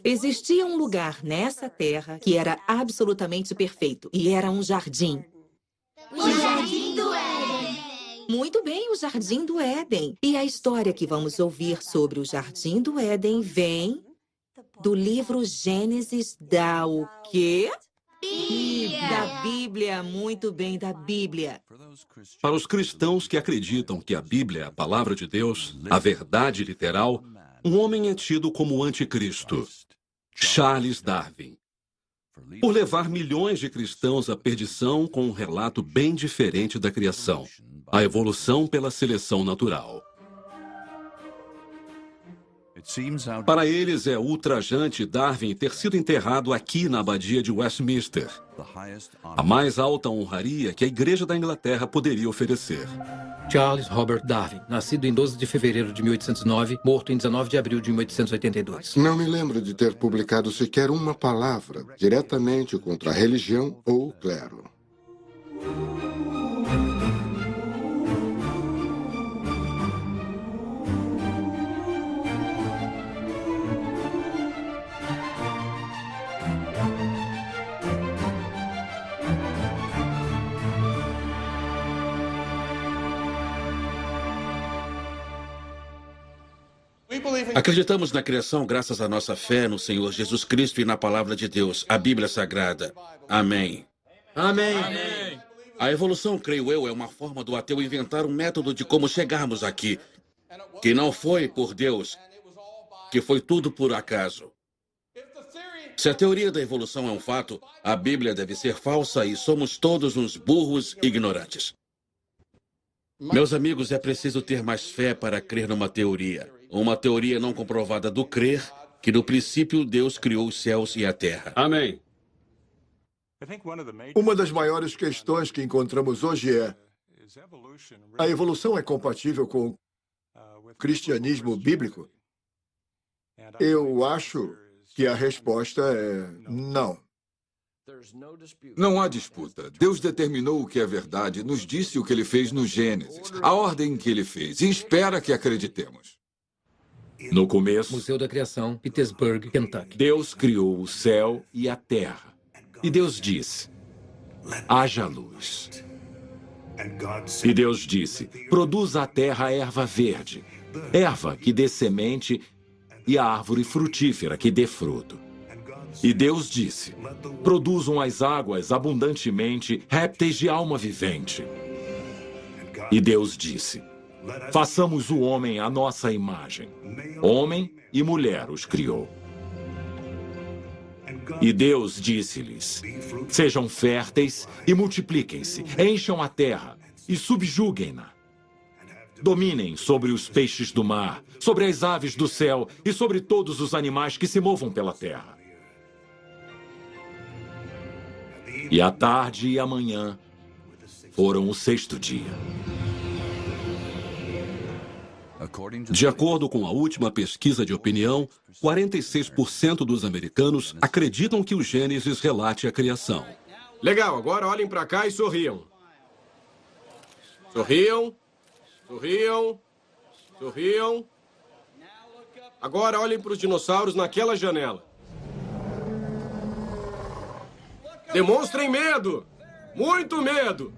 Existia um lugar nessa terra que era absolutamente perfeito, e era um jardim. O Jardim do Éden. Muito bem, o Jardim do Éden. E a história que vamos ouvir sobre o Jardim do Éden vem do livro Gênesis da o quê? Da Bíblia, muito bem, da Bíblia. Para os cristãos que acreditam que a Bíblia é a palavra de Deus, a verdade literal, um homem é tido como o anticristo, Charles Darwin. Por levar milhões de cristãos à perdição com um relato bem diferente da criação, a evolução pela seleção natural. Para eles é ultrajante Darwin ter sido enterrado aqui na abadia de Westminster, a mais alta honraria que a Igreja da Inglaterra poderia oferecer. Charles Robert Darwin, nascido em 12 de fevereiro de 1809, morto em 19 de abril de 1882. Não me lembro de ter publicado sequer uma palavra diretamente contra a religião ou o clero. Acreditamos na criação graças à nossa fé no Senhor Jesus Cristo e na Palavra de Deus, a Bíblia Sagrada. Amém. Amém. A evolução, creio eu, é uma forma do ateu inventar um método de como chegarmos aqui, que não foi por Deus, que foi tudo por acaso. Se a teoria da evolução é um fato, a Bíblia deve ser falsa e somos todos uns burros ignorantes. Meus amigos, é preciso ter mais fé para crer numa teoria. Uma teoria não comprovada do crer que no princípio Deus criou os céus e a terra. Amém. Uma das maiores questões que encontramos hoje é: a evolução é compatível com o cristianismo bíblico? Eu acho que a resposta é não. Não há disputa. Deus determinou o que é verdade, nos disse o que ele fez no Gênesis, a ordem que ele fez, e espera que acreditemos. No começo, Museu da Criação, Petersburg, Kentucky. Deus criou o céu e a terra. E Deus disse: haja luz. E Deus disse: produza a terra erva verde, erva que dê semente, e a árvore frutífera que dê fruto. E Deus disse: produzam as águas abundantemente répteis de alma vivente. E Deus disse: façamos o homem à nossa imagem. Homem e mulher os criou. E Deus disse-lhes: sejam férteis e multipliquem-se, encham a terra e subjuguem-na. Dominem sobre os peixes do mar, sobre as aves do céu e sobre todos os animais que se movam pela terra. E a tarde e a manhã foram o sexto dia. De acordo com a última pesquisa de opinião, 46% dos americanos acreditam que o Gênesis relate a criação. Legal, agora olhem pra cá e sorriam. Sorriam. Sorriam. Sorriam. Agora olhem para os dinossauros naquela janela. Demonstrem medo! Muito medo!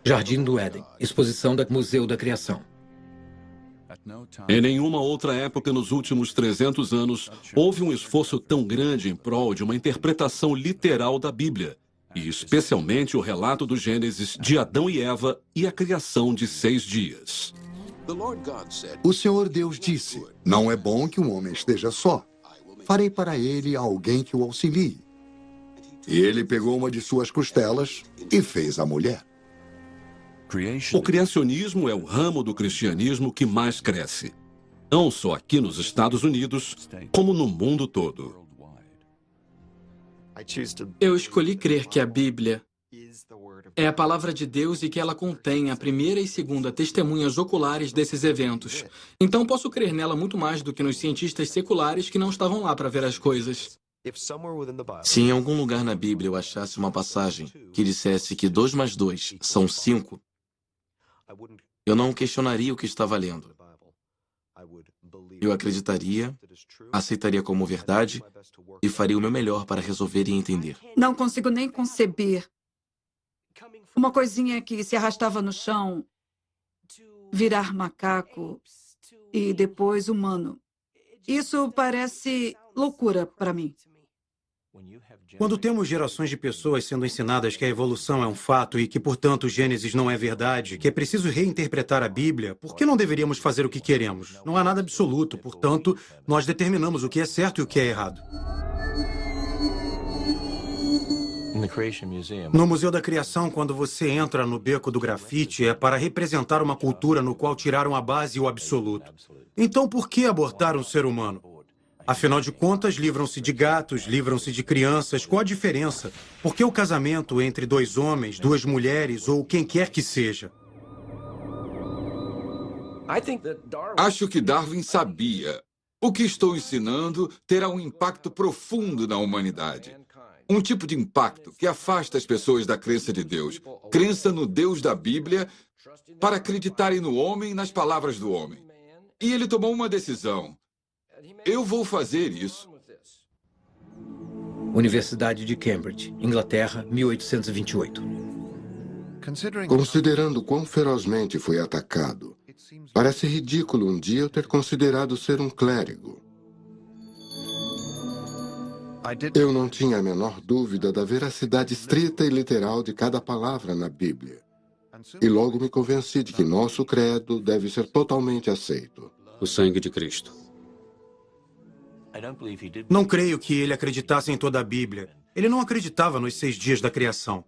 Jardim do Éden, exposição do Museu da Criação. Em nenhuma outra época nos últimos 300 anos houve um esforço tão grande em prol de uma interpretação literal da Bíblia, e especialmente o relato do Gênesis de Adão e Eva e a criação de 6 dias. O Senhor Deus disse: não é bom que um homem esteja só. Farei para ele alguém que o auxilie. E ele pegou uma de suas costelas e fez a mulher. O criacionismo é o ramo do cristianismo que mais cresce, não só aqui nos Estados Unidos, como no mundo todo. Eu escolhi crer que a Bíblia é a palavra de Deus e que ela contém a primeira e segunda testemunhas oculares desses eventos. Então posso crer nela muito mais do que nos cientistas seculares que não estavam lá para ver as coisas. Se em algum lugar na Bíblia eu achasse uma passagem que dissesse que 2 mais 2 são 5, eu não questionaria o que estava lendo. Eu acreditaria, aceitaria como verdade e faria o meu melhor para resolver e entender. Não consigo nem conceber. Uma coisinha que se arrastava no chão, virar macaco e depois humano. Isso parece loucura para mim. Quando temos gerações de pessoas sendo ensinadas que a evolução é um fato e que, portanto, Gênesis não é verdade, que é preciso reinterpretar a Bíblia, por que não deveríamos fazer o que queremos? Não há nada absoluto, portanto, nós determinamos o que é certo e o que é errado. No Museu da Criação, quando você entra no beco do grafite, é para representar uma cultura no qual tiraram a base e o absoluto. Então, por que abortar um ser humano? Afinal de contas, livram-se de gatos, livram-se de crianças. Qual a diferença? Por que o casamento entre dois homens, duas mulheres ou quem quer que seja? Acho que Darwin sabia. O que estou ensinando terá um impacto profundo na humanidade. Um tipo de impacto que afasta as pessoas da crença de Deus, crença no Deus da Bíblia, para acreditarem no homem e nas palavras do homem. E ele tomou uma decisão. Eu vou fazer isso. Universidade de Cambridge, Inglaterra, 1828. Considerando quão ferozmente foi atacado, parece ridículo um dia eu ter considerado ser um clérigo. Eu não tinha a menor dúvida da veracidade estrita e literal de cada palavra na Bíblia. E logo me convenci de que nosso credo deve ser totalmente aceito. O sangue de Cristo. Não creio que ele acreditasse em toda a Bíblia. Ele não acreditava nos 6 dias da criação.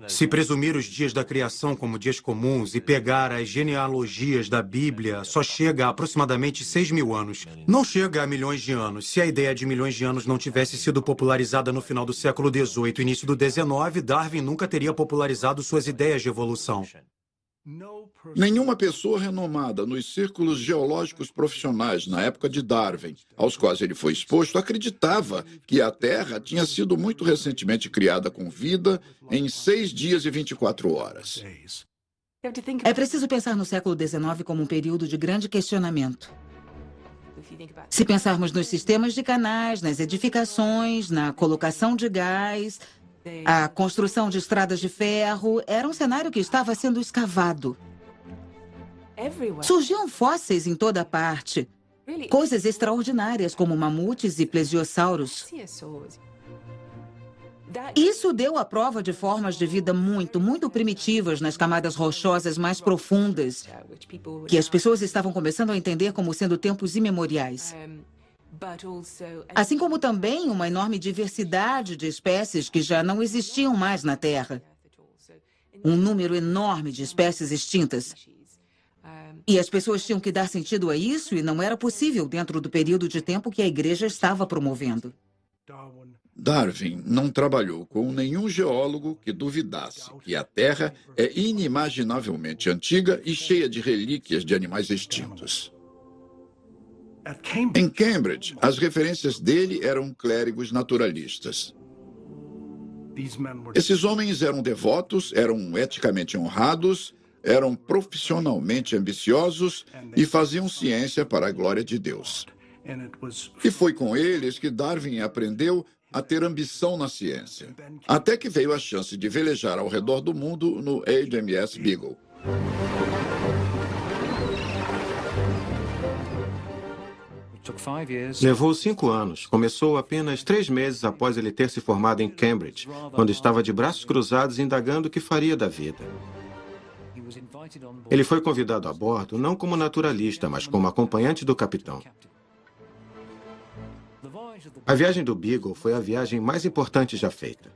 Se presumir os dias da criação como dias comuns e pegar as genealogias da Bíblia, só chega a aproximadamente 6.000 anos. Não chega a milhões de anos. Se a ideia de milhões de anos não tivesse sido popularizada no final do século XVIII e início do XIX, Darwin nunca teria popularizado suas ideias de evolução. Nenhuma pessoa renomada nos círculos geológicos profissionais na época de Darwin, aos quais ele foi exposto, acreditava que a Terra tinha sido muito recentemente criada com vida em 6 dias e 24 horas. É preciso pensar no século XIX como um período de grande questionamento. Se pensarmos nos sistemas de canais, nas edificações, na colocação de gás, a construção de estradas de ferro, era um cenário que estava sendo escavado. Surgiam fósseis em toda parte. Coisas extraordinárias, como mamutes e plesiosauros. Isso deu a prova de formas de vida muito primitivas nas camadas rochosas mais profundas, que as pessoas estavam começando a entender como sendo tempos imemoriais. Assim como também uma enorme diversidade de espécies que já não existiam mais na Terra. Um número enorme de espécies extintas. E as pessoas tinham que dar sentido a isso e não era possível dentro do período de tempo que a igreja estava promovendo. Darwin não trabalhou com nenhum geólogo que duvidasse que a Terra é inimaginavelmente antiga e cheia de relíquias de animais extintos. Em Cambridge, as referências dele eram clérigos naturalistas. Esses homens eram devotos, eram eticamente honrados, eram profissionalmente ambiciosos e faziam ciência para a glória de Deus. E foi com eles que Darwin aprendeu a ter ambição na ciência, até que veio a chance de velejar ao redor do mundo no HMS Beagle. Levou 5 anos. Começou apenas 3 meses após ele ter se formado em Cambridge, quando estava de braços cruzados indagando o que faria da vida. Ele foi convidado a bordo não como naturalista, mas como acompanhante do capitão. A viagem do Beagle foi a viagem mais importante já feita.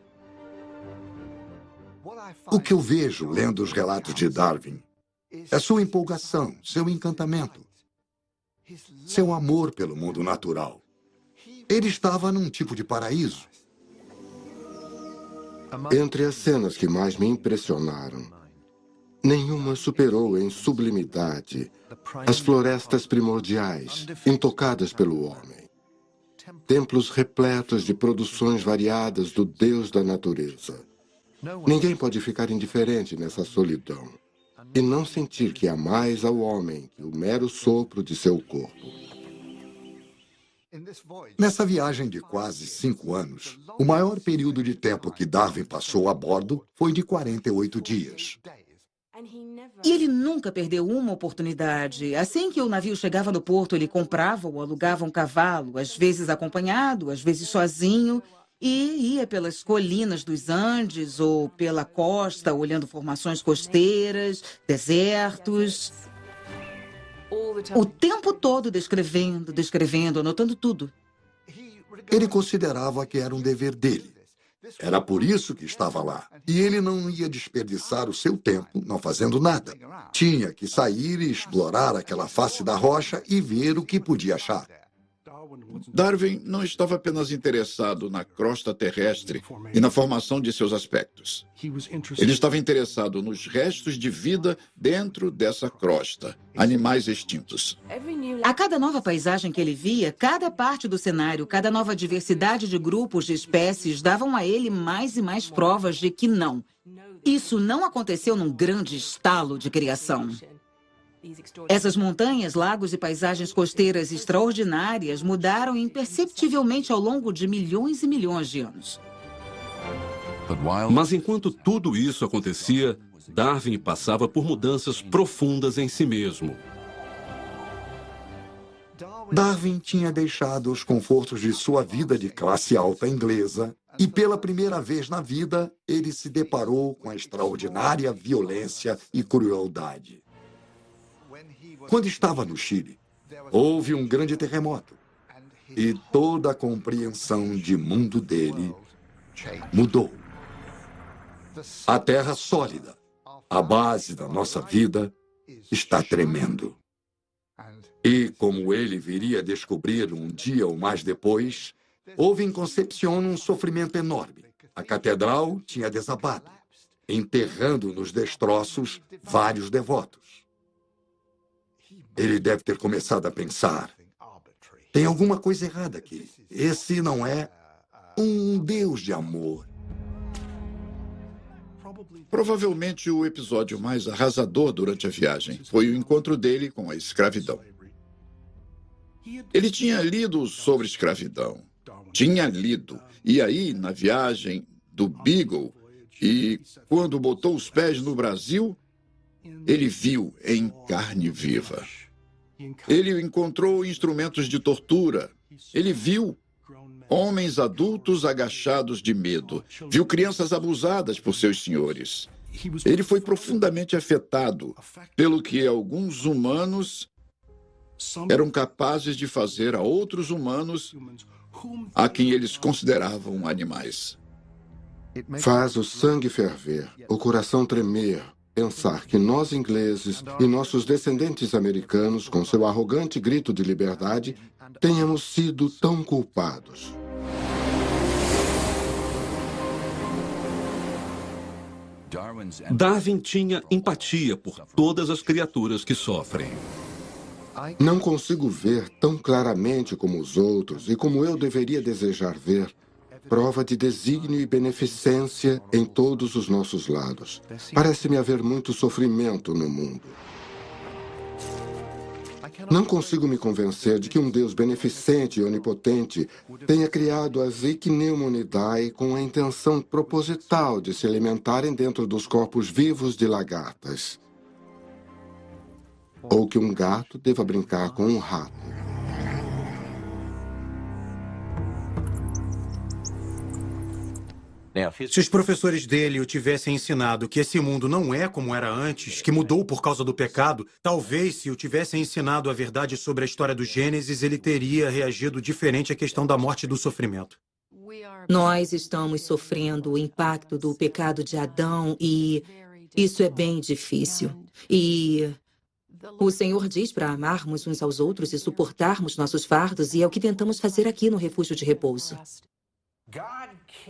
O que eu vejo lendo os relatos de Darwin é sua empolgação, seu encantamento, seu amor pelo mundo natural. Ele estava num tipo de paraíso. Entre as cenas que mais me impressionaram, nenhuma superou em sublimidade as florestas primordiais, intocadas pelo homem. Templos repletos de produções variadas do Deus da natureza. Ninguém pode ficar indiferente nessa solidão. e não sentir que há mais ao homem que o mero sopro de seu corpo. Nessa viagem de quase 5 anos, o maior período de tempo que Darwin passou a bordo foi de 48 dias. E ele nunca perdeu uma oportunidade. Assim que o navio chegava no porto, ele comprava ou alugava um cavalo, às vezes acompanhado, às vezes sozinho, e ia pelas colinas dos Andes ou pela costa, olhando formações costeiras, desertos. O tempo todo descrevendo, anotando tudo. Ele considerava que era um dever dele. Era por isso que estava lá. E ele não ia desperdiçar o seu tempo não fazendo nada. Tinha que sair e explorar aquela face da rocha e ver o que podia achar. Darwin não estava apenas interessado na crosta terrestre e na formação de seus aspectos. Ele estava interessado nos restos de vida dentro dessa crosta, animais extintos. A cada nova paisagem que ele via, cada parte do cenário, cada nova diversidade de grupos de espécies davam a ele mais e mais provas de que não. Isso não aconteceu num grande estalo de criação. Essas montanhas, lagos e paisagens costeiras extraordinárias mudaram imperceptivelmente ao longo de milhões e milhões de anos. Mas enquanto tudo isso acontecia, Darwin passava por mudanças profundas em si mesmo. Darwin tinha deixado os confortos de sua vida de classe alta inglesa e, pela primeira vez na vida, ele se deparou com a extraordinária violência e crueldade. Quando estava no Chile, houve um grande terremoto e toda a compreensão de mundo dele mudou. A terra sólida, a base da nossa vida, está tremendo. E, como ele viria a descobrir um dia ou mais depois, houve em Concepción um sofrimento enorme. A catedral tinha desabado, enterrando nos destroços vários devotos. Ele deve ter começado a pensar: tem alguma coisa errada aqui. Esse não é um Deus de amor. Provavelmente o episódio mais arrasador durante a viagem foi o encontro dele com a escravidão. Ele tinha lido sobre escravidão. Tinha lido. E aí, na viagem do Beagle, e quando botou os pés no Brasil, ele viu em carne viva. Ele encontrou instrumentos de tortura. Ele viu homens adultos agachados de medo. Viu crianças abusadas por seus senhores. Ele foi profundamente afetado pelo que alguns humanos eram capazes de fazer a outros humanos a quem eles consideravam animais. Faz o sangue ferver, o coração tremer, pensar que nós ingleses e nossos descendentes americanos, com seu arrogante grito de liberdade, tenhamos sido tão culpados. Darwin tinha empatia por todas as criaturas que sofrem. Não consigo ver tão claramente como os outros e como eu deveria desejar ver prova de desígnio e beneficência em todos os nossos lados. Parece-me haver muito sofrimento no mundo. Não consigo me convencer de que um Deus beneficente e onipotente tenha criado as Ichneumonidae com a intenção proposital de se alimentarem dentro dos corpos vivos de lagartas. Ou que um gato deva brincar com um rato. Se os professores dele o tivessem ensinado que esse mundo não é como era antes, que mudou por causa do pecado, talvez se o tivessem ensinado a verdade sobre a história do Gênesis, ele teria reagido diferente à questão da morte e do sofrimento. Nós estamos sofrendo o impacto do pecado de Adão e isso é bem difícil. E o Senhor diz para amarmos uns aos outros e suportarmos nossos fardos, e é o que tentamos fazer aqui no Refúgio de Repouso.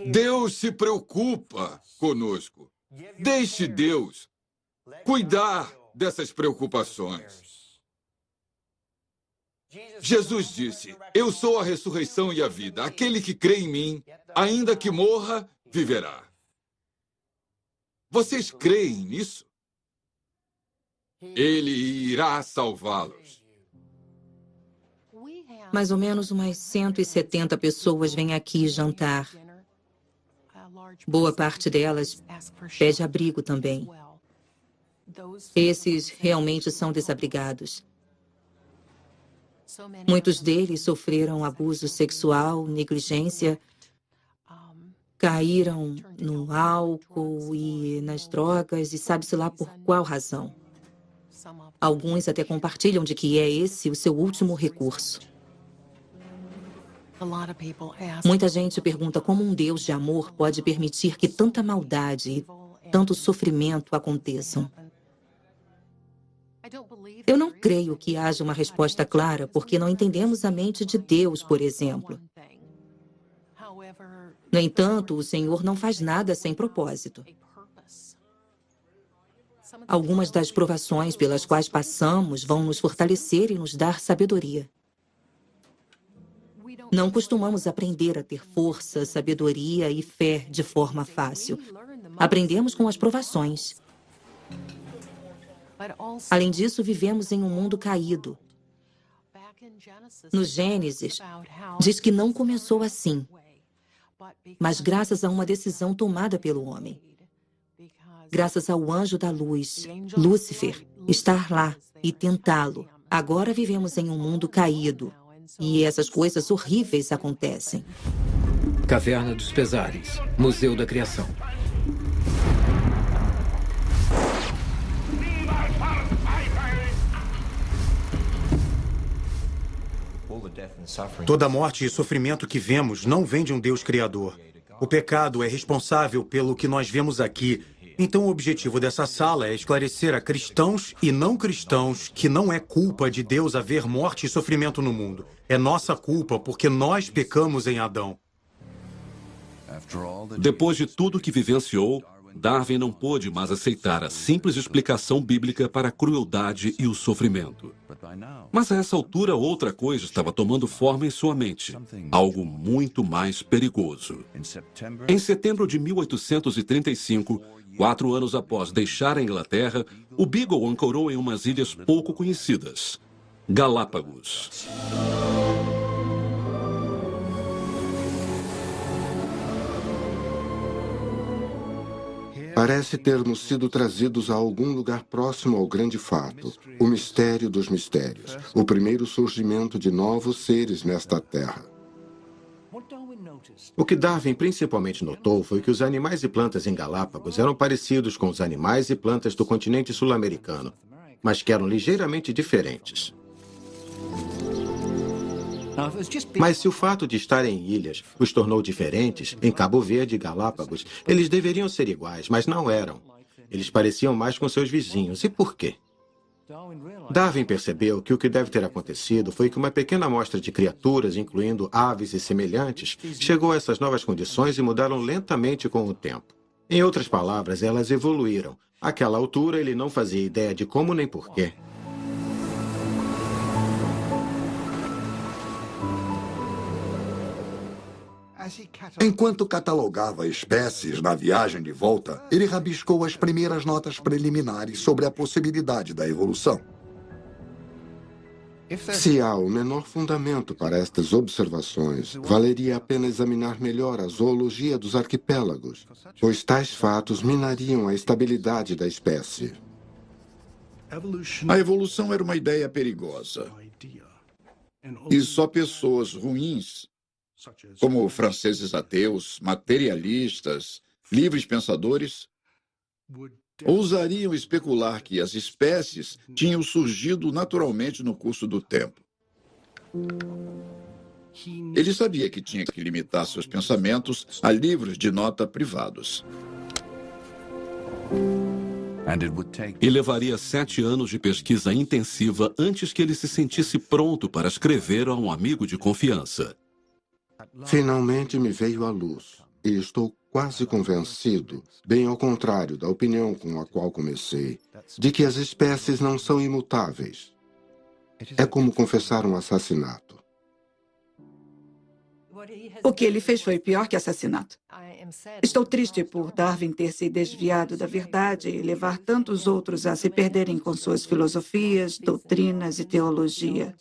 Deus se preocupa conosco. Deixe Deus cuidar dessas preocupações. Jesus disse: eu sou a ressurreição e a vida. Aquele que crê em mim, ainda que morra, viverá. Vocês creem nisso? Ele irá salvá-los. Mais ou menos umas 170 pessoas vêm aqui jantar. Boa parte delas pede abrigo também. Esses realmente são desabrigados. Muitos deles sofreram abuso sexual, negligência, caíram no álcool e nas drogas, e sabe-se lá por qual razão. Alguns até compartilham de que é esse o seu último recurso. Muita gente pergunta como um Deus de amor pode permitir que tanta maldade e tanto sofrimento aconteçam. Eu não creio que haja uma resposta clara, porque não entendemos a mente de Deus, por exemplo. No entanto, o Senhor não faz nada sem propósito. Algumas das provações pelas quais passamos vão nos fortalecer e nos dar sabedoria. Não costumamos aprender a ter força, sabedoria e fé de forma fácil. Aprendemos com as provações. Além disso, vivemos em um mundo caído. No Gênesis, diz que não começou assim, mas graças a uma decisão tomada pelo homem. Graças ao anjo da luz, Lúcifer, estar lá e tentá-lo. Agora vivemos em um mundo caído e essas coisas horríveis acontecem. Caverna dos Pesares, Museu da Criação. Toda morte e sofrimento que vemos não vem de um Deus criador. O pecado é responsável pelo que nós vemos aqui. Então, o objetivo dessa sala é esclarecer a cristãos e não cristãos que não é culpa de Deus haver morte e sofrimento no mundo. É nossa culpa porque nós pecamos em Adão. Depois de tudo que vivenciou, Darwin não pôde mais aceitar a simples explicação bíblica para a crueldade e o sofrimento. Mas a essa altura, outra coisa estava tomando forma em sua mente. Algo muito mais perigoso. Em setembro de 1835, 4 anos após deixar a Inglaterra, o Beagle ancorou em umas ilhas pouco conhecidas, Galápagos. Parece termos sido trazidos a algum lugar próximo ao grande fato, o mistério dos mistérios, o primeiro surgimento de novos seres nesta terra. O que Darwin principalmente notou foi que os animais e plantas em Galápagos eram parecidos com os animais e plantas do continente sul-americano, mas que eram ligeiramente diferentes. Mas se o fato de estarem em ilhas os tornou diferentes, em Cabo Verde e Galápagos, eles deveriam ser iguais, mas não eram. Eles pareciam mais com seus vizinhos. E por quê? Darwin percebeu que o que deve ter acontecido foi que uma pequena amostra de criaturas, incluindo aves e semelhantes, chegou a essas novas condições e mudaram lentamente com o tempo. Em outras palavras, elas evoluíram. Àquela altura, ele não fazia ideia de como nem porquê. Enquanto catalogava espécies na viagem de volta, ele rabiscou as primeiras notas preliminares sobre a possibilidade da evolução. Se há o menor fundamento para estas observações, valeria a pena examinar melhor a zoologia dos arquipélagos, pois tais fatos minariam a estabilidade da espécie. A evolução era uma ideia perigosa. E só pessoas ruins, como franceses ateus, materialistas, livres pensadores, ousariam especular que as espécies tinham surgido naturalmente no curso do tempo. Ele sabia que tinha que limitar seus pensamentos a livros de nota privados. E levaria 7 anos de pesquisa intensiva antes que ele se sentisse pronto para escrever a um amigo de confiança. Finalmente me veio à luz, e estou quase convencido, bem ao contrário da opinião com a qual comecei, de que as espécies não são imutáveis. É como confessar um assassinato. O que ele fez foi pior que assassinato. Estou triste por Darwin ter se desviado da verdade e levar tantos outros a se perderem com suas filosofias, doutrinas e teologia.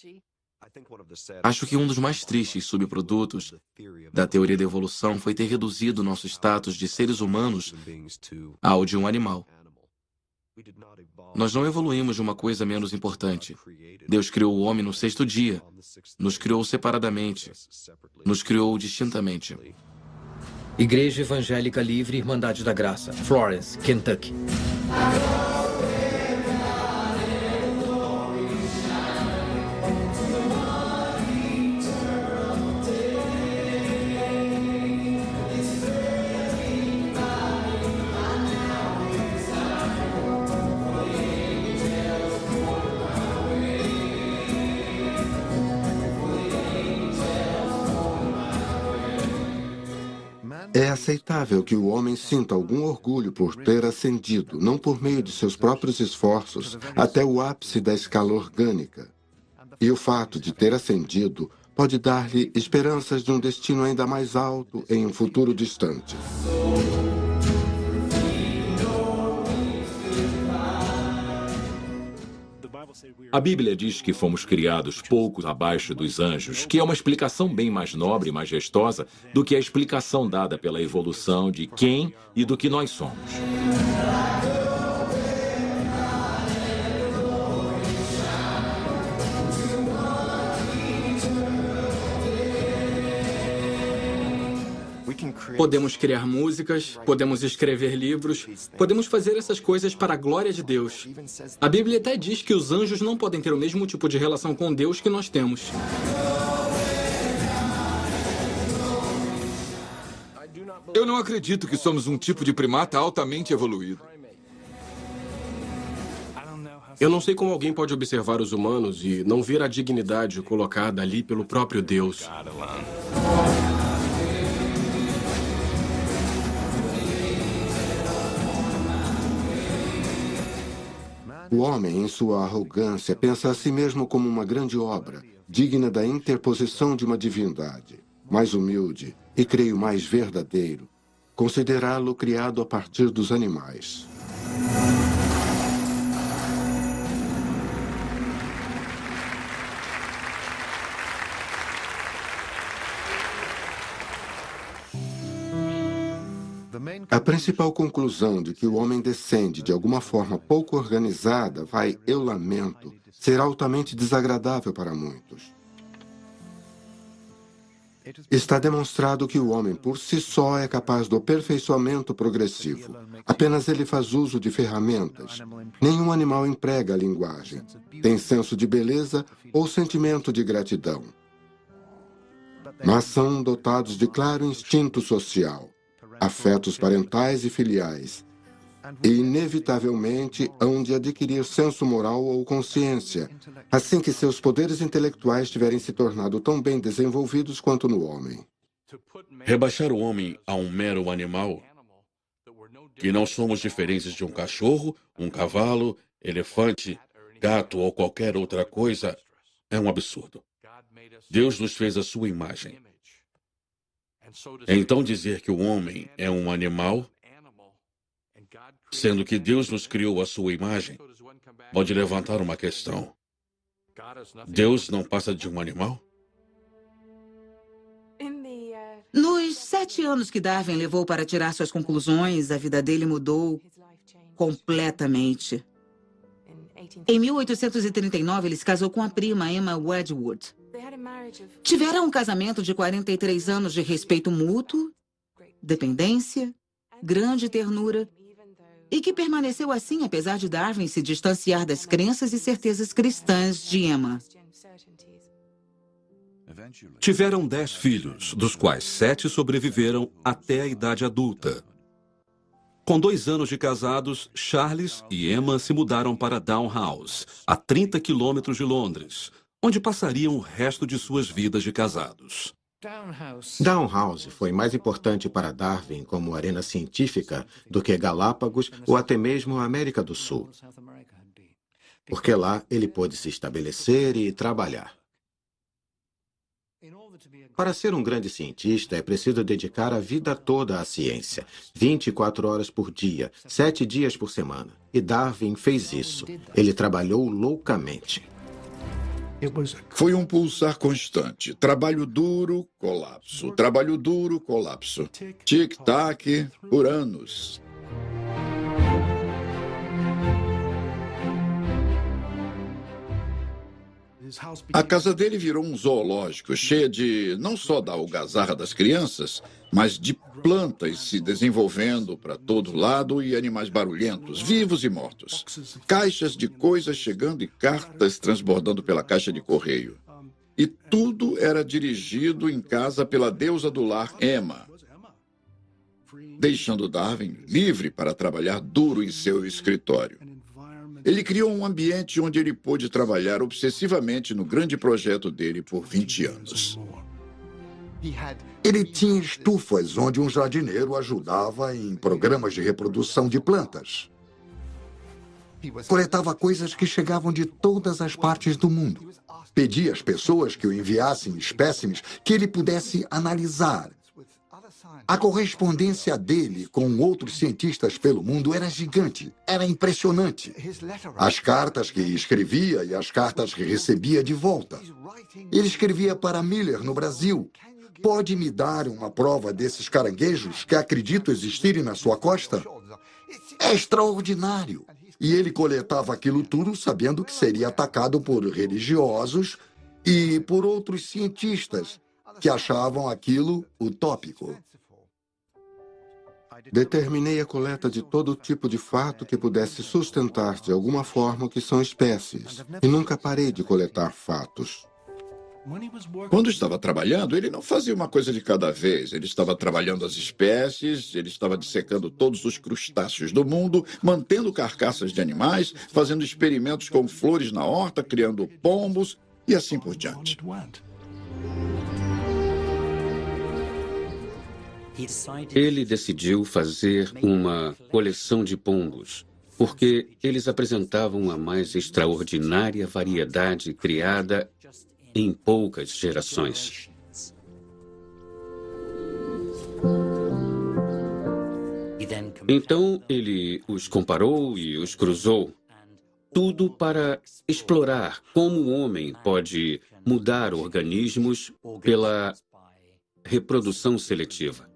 Acho que um dos mais tristes subprodutos da teoria da evolução foi ter reduzido nosso status de seres humanos ao de um animal. Nós não evoluímos de uma coisa menos importante. Deus criou o homem no 6º dia. Nos criou separadamente. Nos criou distintamente. Igreja Evangélica Livre Irmandade da Graça, Florence, Kentucky. É aceitável que o homem sinta algum orgulho por ter ascendido, não por meio de seus próprios esforços, até o ápice da escala orgânica. E o fato de ter ascendido pode dar-lhe esperanças de um destino ainda mais alto em um futuro distante. A Bíblia diz que fomos criados poucos abaixo dos anjos, que é uma explicação bem mais nobre e majestosa do que a explicação dada pela evolução de quem e do que nós somos. Podemos criar músicas, podemos escrever livros, podemos fazer essas coisas para a glória de Deus. A Bíblia até diz que os anjos não podem ter o mesmo tipo de relação com Deus que nós temos. Eu não acredito que somos um tipo de primata altamente evoluído. Eu não sei como alguém pode observar os humanos e não ver a dignidade colocada ali pelo próprio Deus. O homem, em sua arrogância, pensa a si mesmo como uma grande obra, digna da interposição de uma divindade. Mais humilde, e creio mais verdadeiro, considerá-lo criado a partir dos animais. A principal conclusão de que o homem descende de alguma forma pouco organizada vai, eu lamento, ser altamente desagradável para muitos. Está demonstrado que o homem por si só é capaz do aperfeiçoamento progressivo. Apenas ele faz uso de ferramentas. Nenhum animal emprega a linguagem. Tem senso de beleza ou sentimento de gratidão. Mas são dotados de claro instinto social, afetos parentais e filiais, e inevitavelmente hão de adquirir senso moral ou consciência, assim que seus poderes intelectuais tiverem se tornado tão bem desenvolvidos quanto no homem. Rebaixar o homem a um mero animal, que não somos diferentes de um cachorro, um cavalo, elefante, gato ou qualquer outra coisa, é um absurdo. Deus nos fez à sua imagem. Então dizer que o homem é um animal, sendo que Deus nos criou à sua imagem, pode levantar uma questão. Deus não passa de um animal? Nos 7 anos que Darwin levou para tirar suas conclusões, a vida dele mudou completamente. Em 1839, ele se casou com a prima Emma Wedgwood. Tiveram um casamento de 43 anos de respeito mútuo, dependência, grande ternura, e que permaneceu assim apesar de Darwin se distanciar das crenças e certezas cristãs de Emma. Tiveram 10 filhos, dos quais 7 sobreviveram até a idade adulta. Com 2 anos de casados, Charles e Emma se mudaram para Downhouse, a 30 quilômetros de Londres, onde passariam o resto de suas vidas de casados. Downhouse foi mais importante para Darwin como arena científica do que Galápagos ou até mesmo a América do Sul, porque lá ele pôde se estabelecer e trabalhar. Para ser um grande cientista, é preciso dedicar a vida toda à ciência, 24 horas por dia, 7 dias por semana. E Darwin fez isso. Ele trabalhou loucamente. Foi um pulsar constante. Trabalho duro, colapso. Trabalho duro, colapso. Tic-tac por anos. A casa dele virou um zoológico, cheia de não só da algazarra das crianças, mas de plantas se desenvolvendo para todo lado e animais barulhentos, vivos e mortos. Caixas de coisas chegando e cartas transbordando pela caixa de correio. E tudo era dirigido em casa pela deusa do lar, Emma, deixando Darwin livre para trabalhar duro em seu escritório. Ele criou um ambiente onde ele pôde trabalhar obsessivamente no grande projeto dele por 20 anos. Ele tinha estufas onde um jardineiro ajudava em programas de reprodução de plantas. Coletava coisas que chegavam de todas as partes do mundo. Pedia às pessoas que o enviassem espécimes que ele pudesse analisar. A correspondência dele com outros cientistas pelo mundo era gigante, era impressionante. As cartas que escrevia e as cartas que recebia de volta. Ele escrevia para Miller, no Brasil. Pode me dar uma prova desses caranguejos que acredito existirem na sua costa? É extraordinário. E ele coletava aquilo tudo sabendo que seria atacado por religiosos e por outros cientistas que achavam aquilo utópico. Determinei a coleta de todo tipo de fato que pudesse sustentar de alguma forma o que são espécies. E nunca parei de coletar fatos. Quando estava trabalhando, ele não fazia uma coisa de cada vez. Ele estava trabalhando as espécies, ele estava dissecando todos os crustáceos do mundo, mantendo carcaças de animais, fazendo experimentos com flores na horta, criando pombos e assim por diante. Ele decidiu fazer uma coleção de pombos, porque eles apresentavam a mais extraordinária variedade criada em poucas gerações. Então ele os comparou e os cruzou, tudo para explorar como o homem pode mudar organismos pela reprodução seletiva.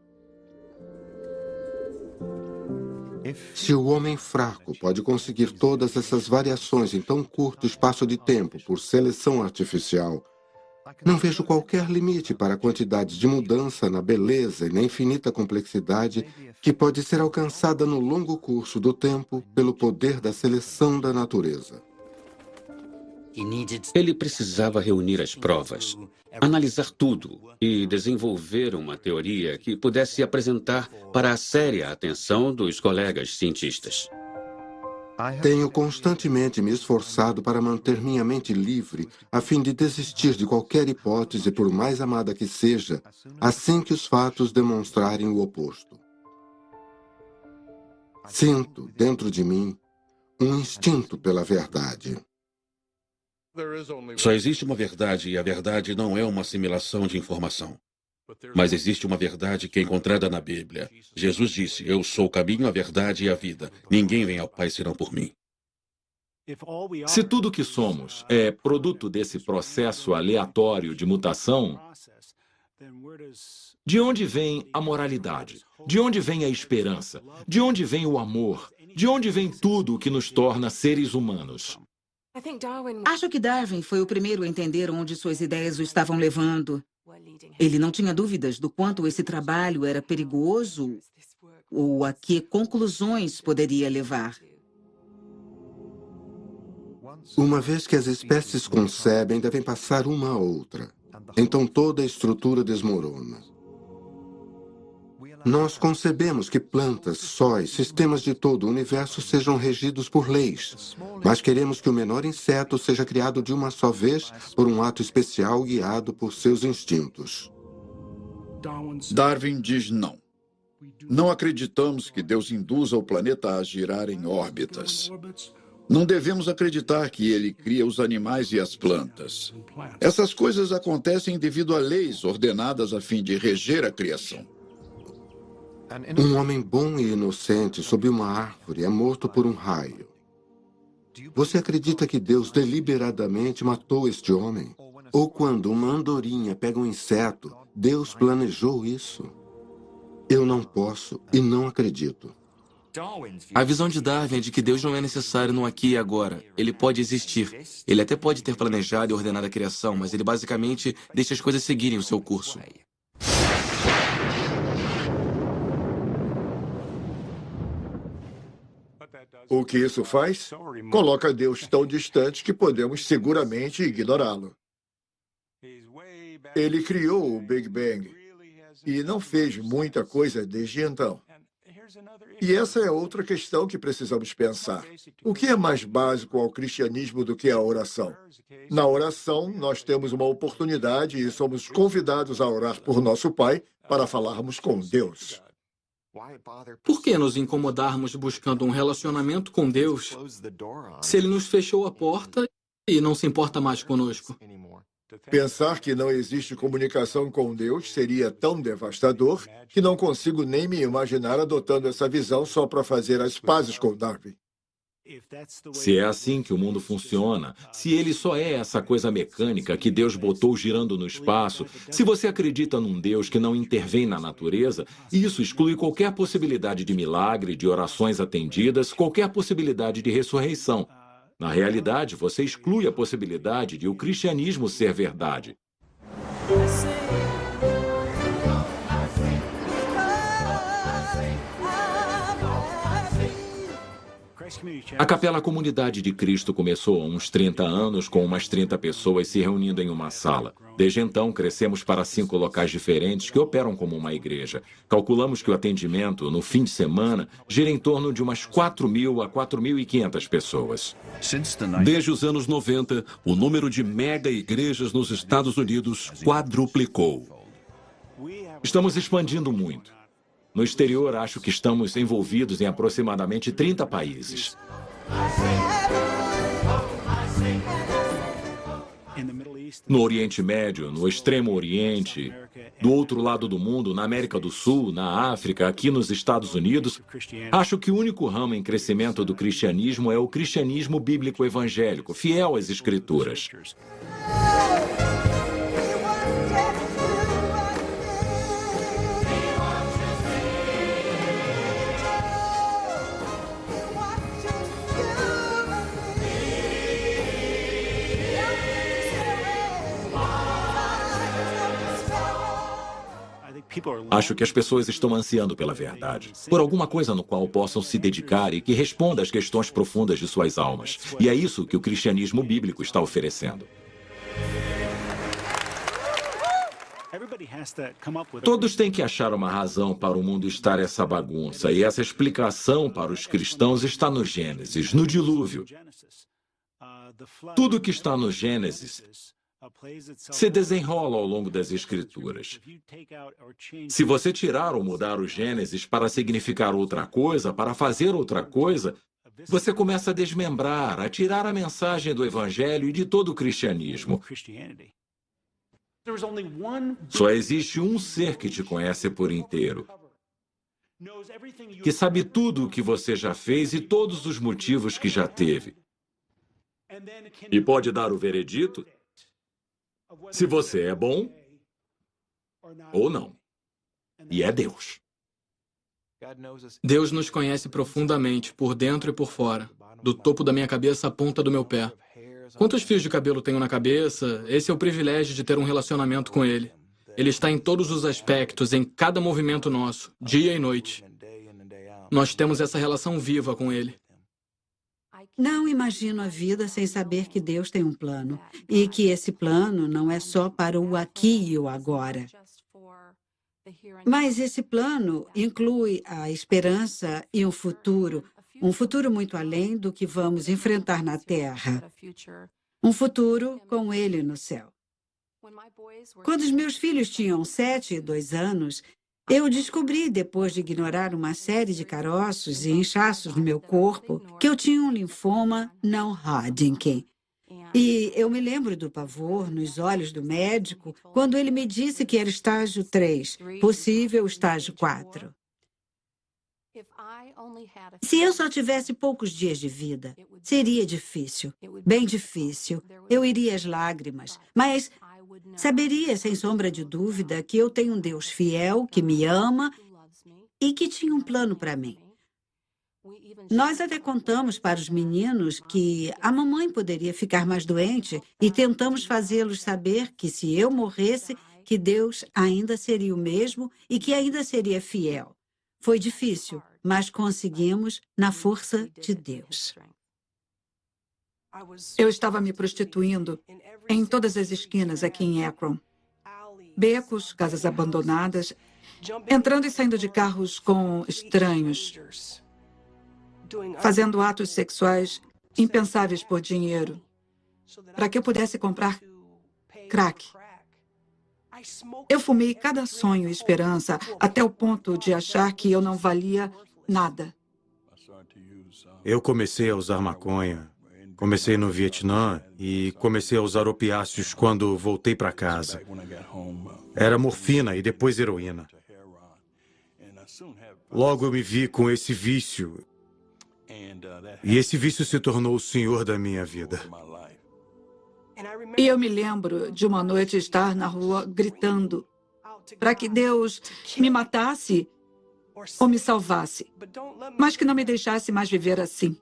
Se o homem fraco pode conseguir todas essas variações em tão curto espaço de tempo por seleção artificial, não vejo qualquer limite para a quantidade de mudança na beleza e na infinita complexidade que pode ser alcançada no longo curso do tempo pelo poder da seleção da natureza. Ele precisava reunir as provas, analisar tudo e desenvolver uma teoria que pudesse apresentar para a séria atenção dos colegas cientistas. Tenho constantemente me esforçado para manter minha mente livre, a fim de desistir de qualquer hipótese, por mais amada que seja, assim que os fatos demonstrarem o oposto. Sinto, dentro de mim, um instinto pela verdade. Só existe uma verdade e a verdade não é uma assimilação de informação. Mas existe uma verdade que é encontrada na Bíblia. Jesus disse, eu sou o caminho, a verdade e a vida. Ninguém vem ao Pai senão por mim. Se tudo que somos é produto desse processo aleatório de mutação, de onde vem a moralidade? De onde vem a esperança? De onde vem o amor? De onde vem tudo o que nos torna seres humanos? Acho que Darwin foi o primeiro a entender onde suas ideias o estavam levando. Ele não tinha dúvidas do quanto esse trabalho era perigoso ou a que conclusões poderia levar. Uma vez que as espécies concebem, devem passar uma a outra. Então toda a estrutura desmorona. Nós concebemos que plantas, sóis, sistemas de todo o universo sejam regidos por leis, mas queremos que o menor inseto seja criado de uma só vez por um ato especial guiado por seus instintos. Darwin diz não. Não acreditamos que Deus induza o planeta a girar em órbitas. Não devemos acreditar que ele cria os animais e as plantas. Essas coisas acontecem devido a leis ordenadas a fim de reger a criação. Um homem bom e inocente sob uma árvore é morto por um raio. Você acredita que Deus deliberadamente matou este homem? Ou quando uma andorinha pega um inseto, Deus planejou isso? Eu não posso e não acredito. A visão de Darwin é de que Deus não é necessário no aqui e agora. Ele pode existir. Ele até pode ter planejado e ordenado a criação, mas ele basicamente deixa as coisas seguirem o seu curso. O que isso faz? Coloca Deus tão distante que podemos seguramente ignorá-lo. Ele criou o Big Bang e não fez muita coisa desde então. E essa é outra questão que precisamos pensar. O que é mais básico ao cristianismo do que a oração? Na oração, nós temos uma oportunidade e somos convidados a orar por nosso Pai para falarmos com Deus. Por que nos incomodarmos buscando um relacionamento com Deus se Ele nos fechou a porta e não se importa mais conosco? Pensar que não existe comunicação com Deus seria tão devastador que não consigo nem me imaginar adotando essa visão só para fazer as pazes com Darwin. Se é assim que o mundo funciona, se ele só é essa coisa mecânica que Deus botou girando no espaço, se você acredita num Deus que não intervém na natureza, isso exclui qualquer possibilidade de milagre, de orações atendidas, qualquer possibilidade de ressurreição. Na realidade, você exclui a possibilidade de o cristianismo ser verdade. A Capela Comunidade de Cristo começou há uns 30 anos com umas 30 pessoas se reunindo em uma sala. Desde então, crescemos para 5 locais diferentes que operam como uma igreja. Calculamos que o atendimento, no fim de semana, gira em torno de umas 4.000 a 4.500 pessoas. Desde os anos 90, o número de mega-igrejas nos Estados Unidos quadruplicou. Estamos expandindo muito. No exterior, acho que estamos envolvidos em aproximadamente 30 países. No Oriente Médio, no Extremo Oriente, do outro lado do mundo, na América do Sul, na África, aqui nos Estados Unidos, acho que o único ramo em crescimento do cristianismo é o cristianismo bíblico evangélico, fiel às Escrituras. Acho que as pessoas estão ansiando pela verdade, por alguma coisa no qual possam se dedicar e que responda às questões profundas de suas almas. E é isso que o cristianismo bíblico está oferecendo. Todos têm que achar uma razão para o mundo estar essa bagunça, e essa explicação para os cristãos está no Gênesis, no dilúvio. Tudo que está no Gênesis se desenrola ao longo das Escrituras. Se você tirar ou mudar o Gênesis para significar outra coisa, para fazer outra coisa, você começa a desmembrar, a tirar a mensagem do Evangelho e de todo o cristianismo. Só existe um ser que te conhece por inteiro, que sabe tudo o que você já fez e todos os motivos que já teve. E pode dar o veredito se você é bom ou não. E é Deus. Deus nos conhece profundamente, por dentro e por fora, do topo da minha cabeça à ponta do meu pé. Quantos fios de cabelo tenho na cabeça? Esse é o privilégio de ter um relacionamento com Ele. Ele está em todos os aspectos, em cada movimento nosso, dia e noite. Nós temos essa relação viva com Ele. Não imagino a vida sem saber que Deus tem um plano e que esse plano não é só para o aqui e o agora. Mas esse plano inclui a esperança e um futuro muito além do que vamos enfrentar na Terra. Um futuro com Ele no céu. Quando os meus filhos tinham 7 e 2 anos, Eu descobri, depois de ignorar uma série de caroços e inchaços no meu corpo, que eu tinha um linfoma não Hodgkin. E eu me lembro do pavor nos olhos do médico quando ele me disse que era estágio 3, possível estágio 4. Se eu só tivesse poucos dias de vida, seria difícil, bem difícil. Eu iria às lágrimas, mas saberia, sem sombra de dúvida, que eu tenho um Deus fiel, que me ama e que tinha um plano para mim. Nós até contamos para os meninos que a mamãe poderia ficar mais doente e tentamos fazê-los saber que se eu morresse, que Deus ainda seria o mesmo e que ainda seria fiel. Foi difícil, mas conseguimos na força de Deus. Eu estava me prostituindo em todas as esquinas aqui em Akron. Becos, casas abandonadas, entrando e saindo de carros com estranhos, fazendo atos sexuais impensáveis por dinheiro, para que eu pudesse comprar crack. Eu fumei cada sonho e esperança até o ponto de achar que eu não valia nada. Eu comecei a usar maconha. Comecei no Vietnã e comecei a usar opiáceos quando voltei para casa. Era morfina e depois heroína. Logo eu me vi com esse vício. E esse vício se tornou o senhor da minha vida. E eu me lembro de uma noite estar na rua gritando para que Deus me matasse ou me salvasse, mas que não me deixasse mais viver assim.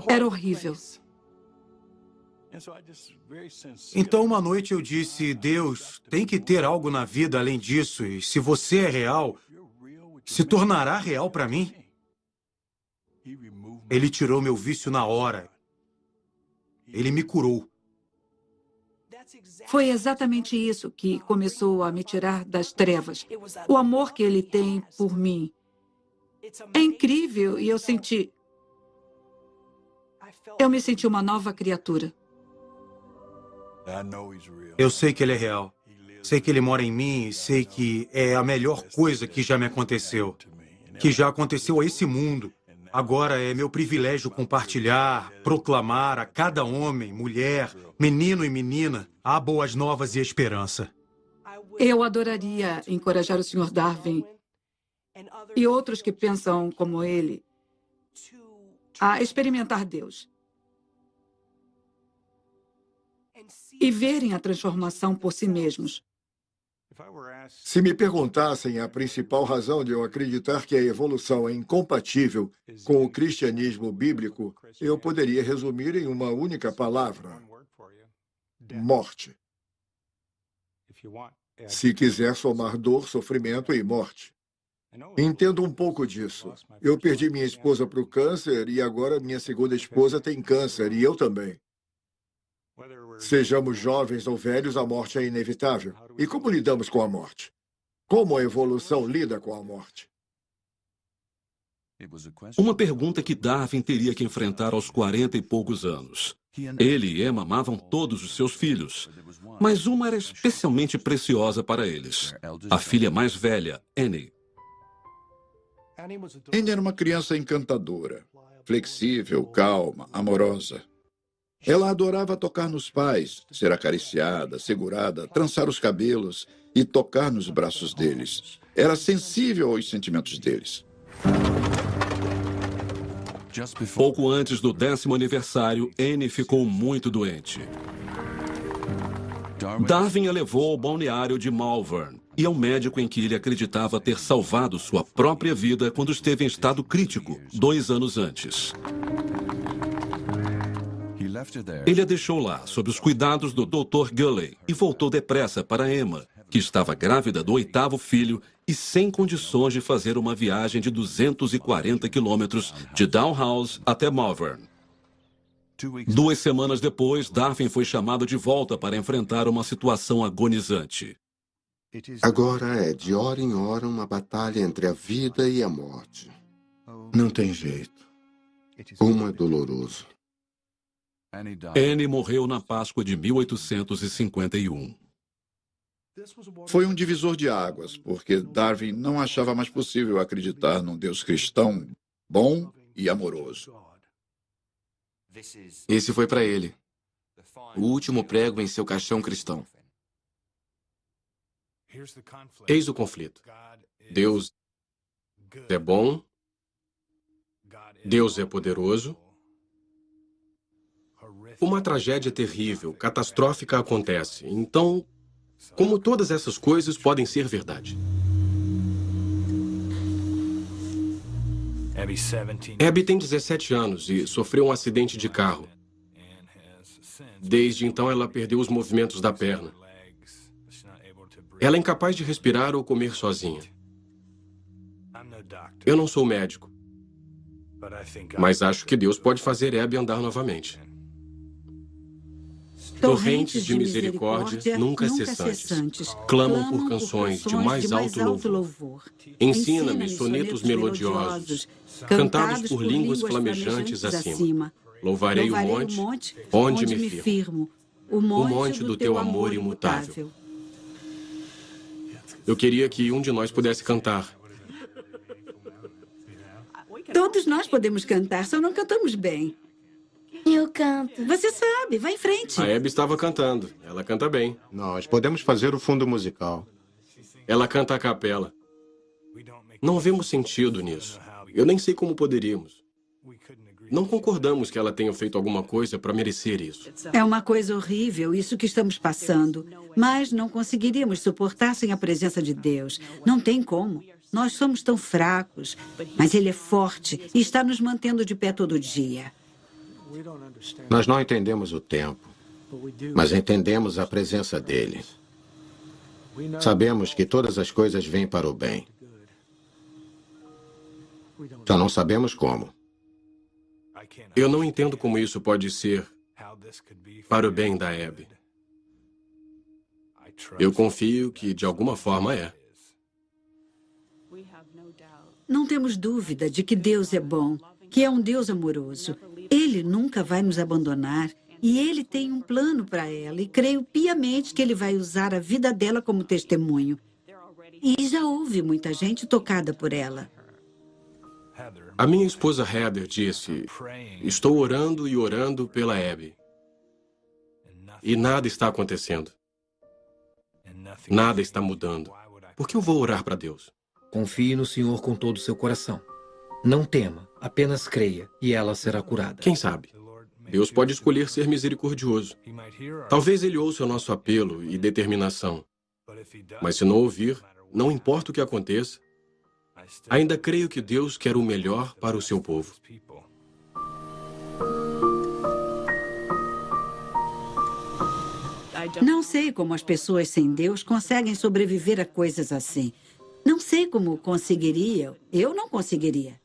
Era horrível. Então, uma noite eu disse, Deus, tem que ter algo na vida além disso, e se você é real, se tornará real para mim? Ele tirou meu vício na hora. Ele me curou. Foi exatamente isso que começou a me tirar das trevas. O amor que ele tem por mim. É incrível e eu me senti uma nova criatura. Eu sei que ele é real. Sei que ele mora em mim e sei que é a melhor coisa que já me aconteceu. Que já aconteceu a esse mundo. Agora é meu privilégio compartilhar, proclamar a cada homem, mulher, menino e menina a boas novas e esperança. Eu adoraria encorajar o Sr. Darwin e outros que pensam como ele a experimentar Deus e verem a transformação por si mesmos. Se me perguntassem a principal razão de eu acreditar que a evolução é incompatível com o cristianismo bíblico, eu poderia resumir em uma única palavra: morte. Se quiser somar dor, sofrimento e morte. Entendo um pouco disso. Eu perdi minha esposa para o câncer e agora minha segunda esposa tem câncer e eu também. Sejamos jovens ou velhos, a morte é inevitável. E como lidamos com a morte? Como a evolução lida com a morte? Uma pergunta que Darwin teria que enfrentar aos 40 e poucos anos. Ele e Emma amavam todos os seus filhos, mas uma era especialmente preciosa para eles. A filha mais velha, Annie. Annie era uma criança encantadora, flexível, calma, amorosa. Ela adorava tocar nos pais, ser acariciada, segurada, trançar os cabelos e tocar nos braços deles. Era sensível aos sentimentos deles. Pouco antes do 10º aniversário, Annie ficou muito doente. Darwin a levou ao balneário de Malvern e ao médico em que ele acreditava ter salvado sua própria vida quando esteve em estado crítico, 2 anos antes. Ele a deixou lá, sob os cuidados do Dr. Gulley, e voltou depressa para Emma, que estava grávida do 8º filho e sem condições de fazer uma viagem de 240 quilômetros de Dalhouse até Malvern. 2 semanas depois, Darwin foi chamado de volta para enfrentar uma situação agonizante. Agora é de hora em hora uma batalha entre a vida e a morte. Não tem jeito. Como é doloroso. Annie morreu na Páscoa de 1851. Foi um divisor de águas, porque Darwin não achava mais possível acreditar num Deus cristão bom e amoroso. Esse foi para ele o último prego em seu caixão cristão. Eis o conflito. Deus é bom, Deus é poderoso. Uma tragédia terrível, catastrófica acontece. Então, como todas essas coisas podem ser verdade? Abby tem 17 anos e sofreu um acidente de carro. Desde então, ela perdeu os movimentos da perna. Ela é incapaz de respirar ou comer sozinha. Eu não sou médico, mas acho que Deus pode fazer Abby andar novamente. Torrentes de misericórdia nunca cessantes, clamam por canções de mais alto louvor. Ensina-me sonetos melodiosos, cantados por línguas flamejantes acima. Louvarei o monte onde me firmo, o monte do teu amor imutável. Eu queria que um de nós pudesse cantar. Todos nós podemos cantar, só não cantamos bem. Eu canto. Você sabe, vai em frente. A Abby estava cantando. Ela canta bem. Nós podemos fazer o fundo musical. Ela canta a capela. Não vemos sentido nisso. Eu nem sei como poderíamos. Não concordamos que ela tenha feito alguma coisa para merecer isso. É uma coisa horrível isso que estamos passando, mas não conseguiríamos suportar sem a presença de Deus. Não tem como. Nós somos tão fracos, mas Ele é forte e está nos mantendo de pé todo dia. Nós não entendemos o tempo, mas entendemos a presença dele. Sabemos que todas as coisas vêm para o bem. Só não sabemos como. Eu não entendo como isso pode ser para o bem da Abby. Eu confio que, de alguma forma, é. Não temos dúvida de que Deus é bom, que é um Deus amoroso. Ele nunca vai nos abandonar e Ele tem um plano para ela e creio piamente que Ele vai usar a vida dela como testemunho. E já houve muita gente tocada por ela. A minha esposa Heather disse: estou orando e orando pela Abby. E nada está acontecendo. Nada está mudando. Por que eu vou orar para Deus? Confie no Senhor com todo o seu coração. Não tema, apenas creia e ela será curada. Quem sabe? Deus pode escolher ser misericordioso. Talvez Ele ouça o nosso apelo e determinação. Mas se não ouvir, não importa o que aconteça, ainda creio que Deus quer o melhor para o seu povo. Não sei como as pessoas sem Deus conseguem sobreviver a coisas assim. Não sei como conseguiria. Eu não conseguiria.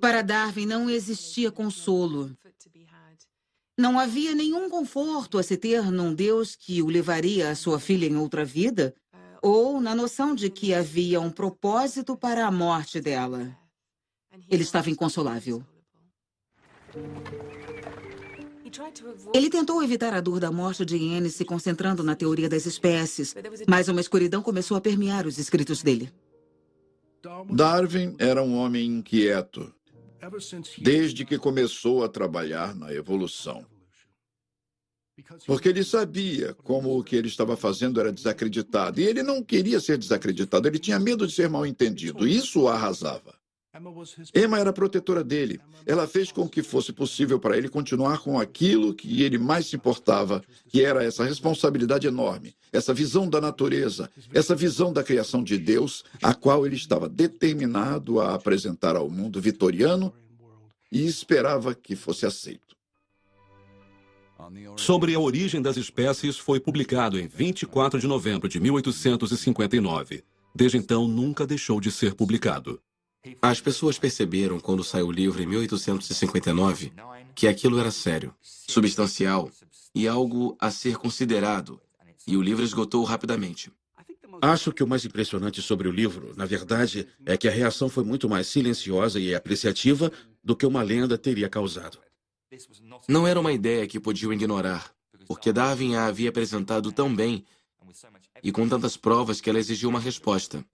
Para Darwin não existia consolo. Não havia nenhum conforto a se ter num Deus que o levaria à sua filha em outra vida, ou na noção de que havia um propósito para a morte dela. Ele estava inconsolável. Ele tentou evitar a dor da morte de Anne se concentrando na teoria das espécies, mas uma escuridão começou a permear os escritos dele. Darwin era um homem inquieto, desde que começou a trabalhar na evolução. Porque ele sabia como o que ele estava fazendo era desacreditado. E ele não queria ser desacreditado, ele tinha medo de ser mal entendido. Isso o arrasava. Emma era a protetora dele. Ela fez com que fosse possível para ele continuar com aquilo que ele mais se importava, que era essa responsabilidade enorme, essa visão da natureza, essa visão da criação de Deus, a qual ele estava determinado a apresentar ao mundo vitoriano e esperava que fosse aceito. Sobre a origem das espécies foi publicado em 24 de novembro de 1859. Desde então, nunca deixou de ser publicado. As pessoas perceberam, quando saiu o livro em 1859, que aquilo era sério, substancial e algo a ser considerado, e o livro esgotou rapidamente. Acho que o mais impressionante sobre o livro, na verdade, é que a reação foi muito mais silenciosa e apreciativa do que uma lenda teria causado. Não era uma ideia que podiam ignorar, porque Darwin a havia apresentado tão bem e com tantas provas que ela exigiu uma resposta.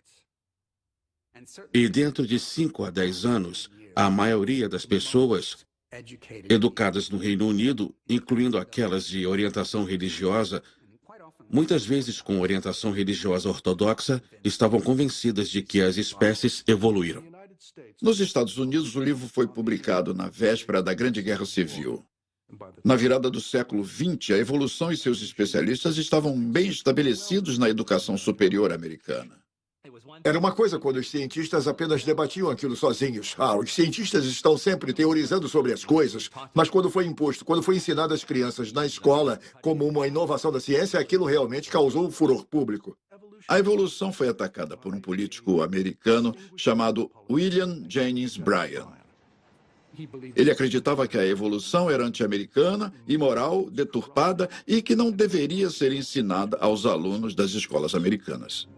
E dentro de 5 a 10 anos, a maioria das pessoas educadas no Reino Unido, incluindo aquelas de orientação religiosa, muitas vezes com orientação religiosa ortodoxa, estavam convencidas de que as espécies evoluíram. Nos Estados Unidos, o livro foi publicado na véspera da Grande Guerra Civil. Na virada do século XX, a evolução e seus especialistas estavam bem estabelecidos na educação superior americana. Era uma coisa quando os cientistas apenas debatiam aquilo sozinhos. Os cientistas estão sempre teorizando sobre as coisas, mas quando foi imposto, quando foi ensinado às crianças na escola como uma inovação da ciência, aquilo realmente causou um furor público. A evolução foi atacada por um político americano chamado William Jennings Bryan. Ele acreditava que a evolução era anti-americana, imoral, deturpada e que não deveria ser ensinada aos alunos das escolas americanas.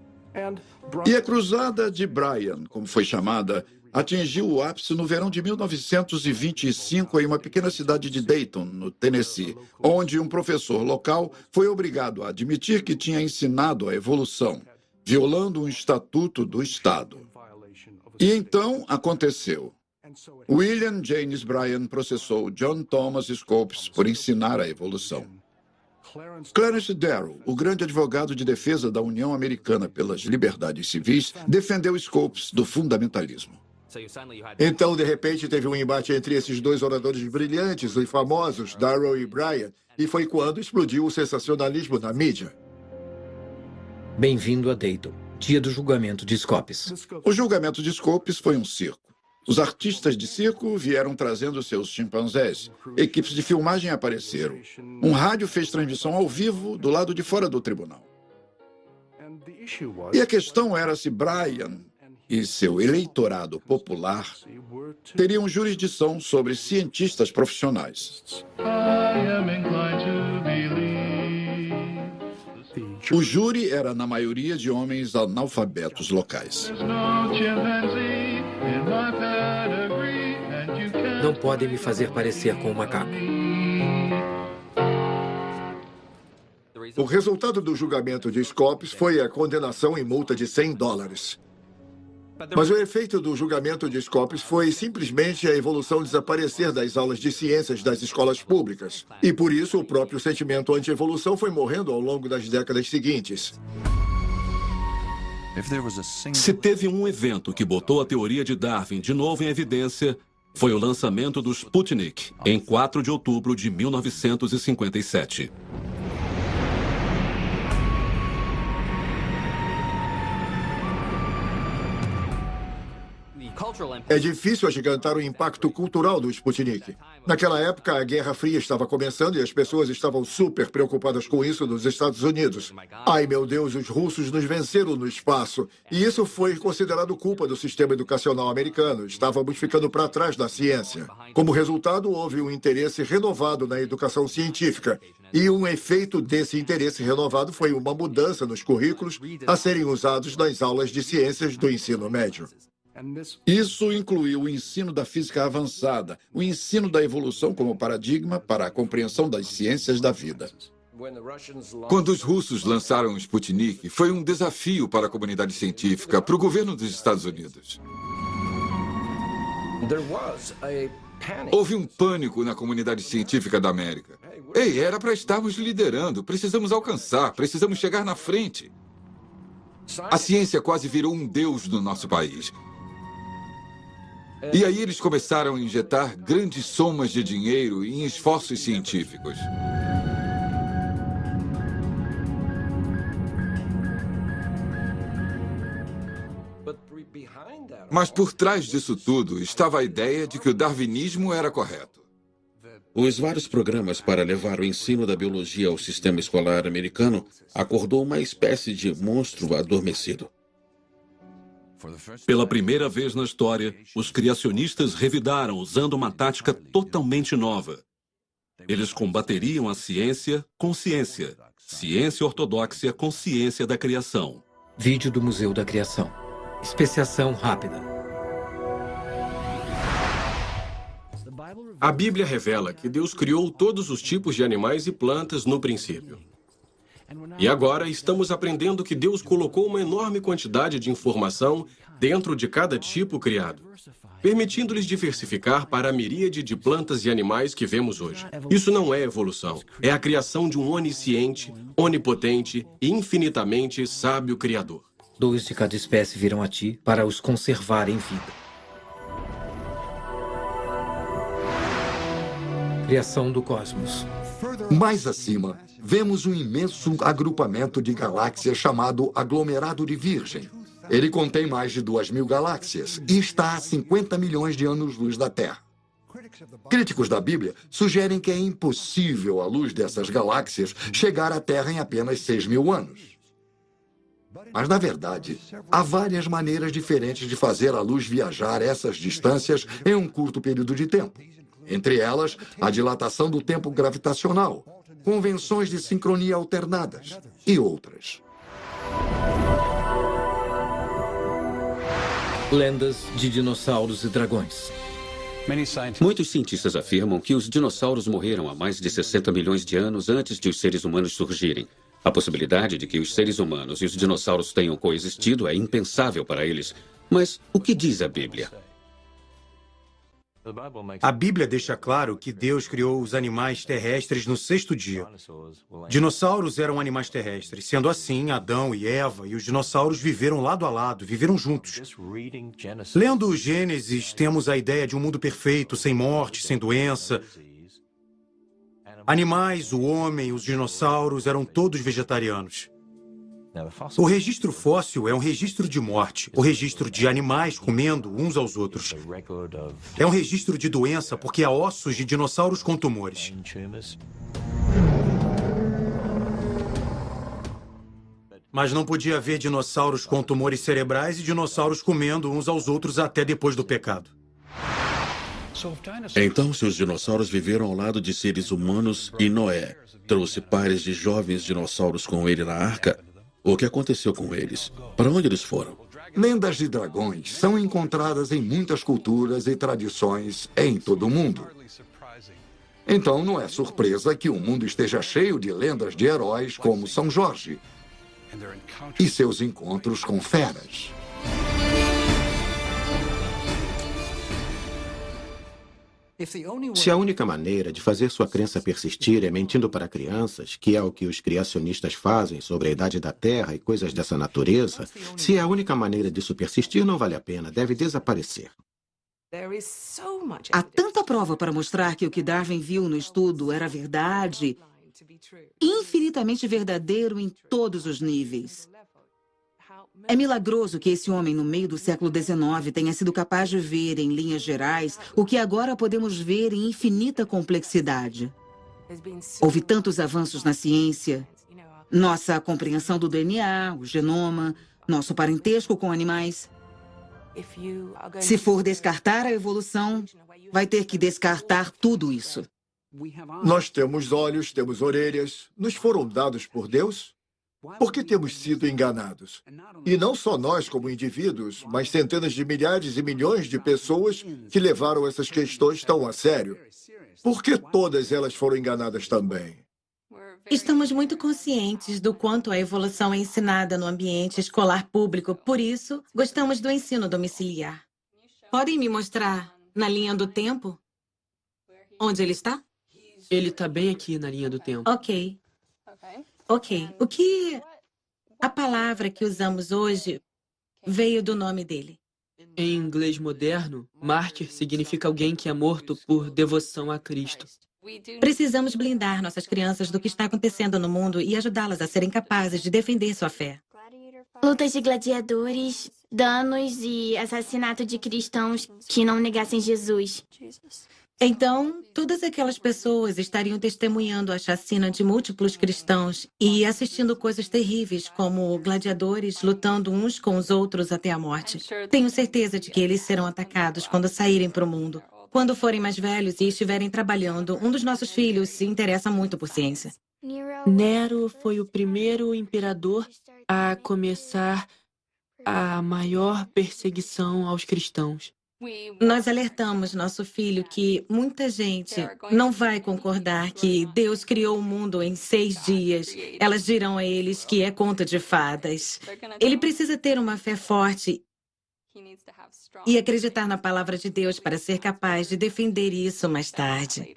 E a cruzada de Bryan, como foi chamada, atingiu o ápice no verão de 1925 em uma pequena cidade de Dayton, no Tennessee, onde um professor local foi obrigado a admitir que tinha ensinado a evolução, violando um estatuto do Estado. E então aconteceu. William Jennings Bryan processou John Thomas Scopes por ensinar a evolução. Clarence Darrow, o grande advogado de defesa da União Americana pelas Liberdades Civis, defendeu Scopes do fundamentalismo. Então, de repente, teve um embate entre esses dois oradores brilhantes e famosos, Darrow e Bryan, e foi quando explodiu o sensacionalismo na mídia. Bem-vindo a Dayton, dia do julgamento de Scopes. O julgamento de Scopes foi um circo. Os artistas de circo vieram trazendo seus chimpanzés. Equipes de filmagem apareceram. Um rádio fez transmissão ao vivo do lado de fora do tribunal. E a questão era se Bryan e seu eleitorado popular teriam jurisdição sobre cientistas profissionais. O júri era, na maioria, de homens analfabetos locais. Não podem me fazer parecer com um macaco. O resultado do julgamento de Scopes foi a condenação em multa de $100. Mas o efeito do julgamento de Scopes foi simplesmente a evolução desaparecer das aulas de ciências das escolas públicas. E por isso o próprio sentimento anti-evolução foi morrendo ao longo das décadas seguintes. Se teve um evento que botou a teoria de Darwin de novo em evidência, foi o lançamento do Sputnik, em 4 de outubro de 1957. É difícil agigantar o impacto cultural do Sputnik. Naquela época, a Guerra Fria estava começando e as pessoas estavam super preocupadas com isso nos Estados Unidos. Ai, meu Deus, os russos nos venceram no espaço. E isso foi considerado culpa do sistema educacional americano. Estávamos ficando para trás da ciência. Como resultado, houve um interesse renovado na educação científica. E um efeito desse interesse renovado foi uma mudança nos currículos a serem usados nas aulas de ciências do ensino médio. Isso incluiu o ensino da física avançada, o ensino da evolução como paradigma para a compreensão das ciências da vida. Quando os russos lançaram o Sputnik, foi um desafio para a comunidade científica, para o governo dos Estados Unidos. Houve um pânico na comunidade científica da América. Ei, era para estarmos liderando, precisamos alcançar, precisamos chegar na frente. A ciência quase virou um deus no nosso país. E aí eles começaram a injetar grandes somas de dinheiro em esforços científicos. Mas por trás disso tudo estava a ideia de que o darwinismo era correto. Os vários programas para levar o ensino da biologia ao sistema escolar americano acordou uma espécie de monstro adormecido. Pela primeira vez na história, os criacionistas revidaram usando uma tática totalmente nova. Eles combateriam a ciência com ciência. Ciência ortodoxa com ciência da criação. Vídeo do Museu da Criação. Especiação rápida. A Bíblia revela que Deus criou todos os tipos de animais e plantas no princípio. E agora estamos aprendendo que Deus colocou uma enorme quantidade de informação dentro de cada tipo criado, permitindo-lhes diversificar para a miríade de plantas e animais que vemos hoje. Isso não é evolução, é a criação de um onisciente, onipotente e infinitamente sábio Criador. 2 de cada espécie viram a ti para os conservar em vida. Criação do cosmos. Mais acima, vemos um imenso agrupamento de galáxias chamado aglomerado de Virgem. Ele contém mais de 2.000 galáxias e está a 50 milhões de anos-luz da Terra. Críticos da Bíblia sugerem que é impossível a luz dessas galáxias chegar à Terra em apenas 6.000 anos. Mas, na verdade, há várias maneiras diferentes de fazer a luz viajar essas distâncias em um curto período de tempo. Entre elas, a dilatação do tempo gravitacional, convenções de sincronia alternadas e outras. Lendas de dinossauros e dragões. Muitos cientistas afirmam que os dinossauros morreram há mais de 60 milhões de anos antes de os seres humanos surgirem. A possibilidade de que os seres humanos e os dinossauros tenham coexistido é impensável para eles. Mas o que diz a Bíblia? A Bíblia deixa claro que Deus criou os animais terrestres no 6º dia. Dinossauros eram animais terrestres. Sendo assim, Adão e Eva e os dinossauros viveram lado a lado, viveram juntos. Lendo o Gênesis, temos a ideia de um mundo perfeito, sem morte, sem doença. Animais, o homem, os dinossauros eram todos vegetarianos. O registro fóssil é um registro de morte, o registro de animais comendo uns aos outros. É um registro de doença porque há ossos de dinossauros com tumores. Mas não podia haver dinossauros com tumores cerebrais e dinossauros comendo uns aos outros até depois do pecado. Então, se os dinossauros viveram ao lado de seres humanos e Noé trouxe pares de jovens dinossauros com ele na arca, o que aconteceu com eles? Para onde eles foram? Lendas de dragões são encontradas em muitas culturas e tradições em todo o mundo. Então, não é surpresa que o mundo esteja cheio de lendas de heróis como São Jorge e seus encontros com feras. Se a única maneira de fazer sua crença persistir é mentindo para crianças, que é o que os criacionistas fazem sobre a idade da Terra e coisas dessa natureza, se é a única maneira disso persistir, não vale a pena, deve desaparecer. Há tanta prova para mostrar que o que Darwin viu no estudo era verdade, infinitamente verdadeiro em todos os níveis. É milagroso que esse homem, no meio do século XIX, tenha sido capaz de ver, em linhas gerais, o que agora podemos ver em infinita complexidade. Houve tantos avanços na ciência, nossa compreensão do DNA, o genoma, nosso parentesco com animais. Se for descartar a evolução, vai ter que descartar tudo isso. Nós temos olhos, temos orelhas, nos foram dados por Deus? Por que temos sido enganados? E não só nós como indivíduos, mas centenas de milhares e milhões de pessoas que levaram essas questões tão a sério. Por que todas elas foram enganadas também? Estamos muito conscientes do quanto a evolução é ensinada no ambiente escolar público, por isso, gostamos do ensino domiciliar. Podem me mostrar na linha do tempo? Onde ele está? Ele está bem aqui na linha do tempo. Ok. O que a palavra que usamos hoje veio do nome dele? Em inglês moderno, mártir significa alguém que é morto por devoção a Cristo. Precisamos blindar nossas crianças do que está acontecendo no mundo e ajudá-las a serem capazes de defender sua fé. Lutas de gladiadores, danos e assassinato de cristãos que não negassem Jesus. Então, todas aquelas pessoas estariam testemunhando a chacina de múltiplos cristãos e assistindo coisas terríveis, como gladiadores lutando uns com os outros até a morte. Tenho certeza de que eles serão atacados quando saírem para o mundo. Quando forem mais velhos e estiverem trabalhando, um dos nossos filhos se interessa muito por ciência. Nero foi o primeiro imperador a começar a maior perseguição aos cristãos. Nós alertamos nosso filho que muita gente não vai concordar que Deus criou o mundo em 6 dias. Elas dirão a eles que é conto de fadas. Ele precisa ter uma fé forte e acreditar na palavra de Deus para ser capaz de defender isso mais tarde.